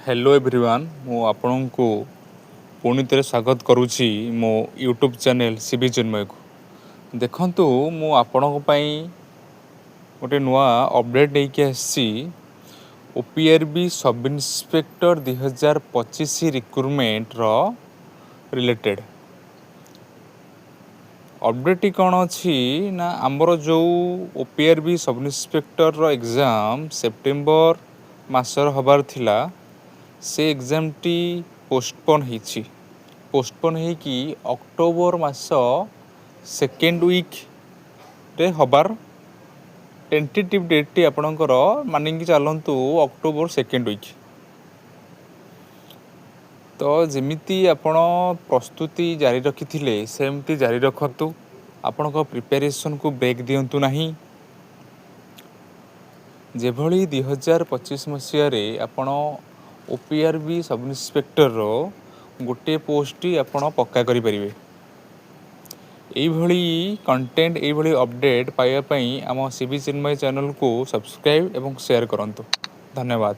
Hello everyone मु आपन को पुणी थे स्वागत करुच्ची मो यूट्यूब चैनल सीबी चिन्मय को देखंतु मु आपण गोटे नुआ अपडेट लेके आसी ओपीआरबी सब इन्स्पेक्टर 2025 रिक्रुटमेंट रो रिलेटेड अपडेट कौन अच्छी ना आमर जो ओपीआरबी सब इन्स्पेक्टर रो एग्जाम सेप्टेम्बर मासर हबार थिला से एग्जाम टी पोस्टपोन हो कि अक्टोबर मास सेकेंड वीक रे हबार टेंटेटिव डेट टी आपणकर मानिकी चलतु अक्टोबर सेकेंड वीक। तो जमीती आपण प्रस्तुति जारी रखी सेमती जारी रखतु आपण प्रिपेरेसन को ब्रेक दिंतु नहीं। जेभली 2025 मसीह आपण ओपीआरबी सब इन्स्पेक्टर रो गोटे पोस्ट आपण पक्का करि परिबे। एभली कंटेंट एभली अपडेट पाइबा पई आम सीबी चिन्मय चैनल को सब्सक्राइब एवं शेयर करंतु। धन्यवाद।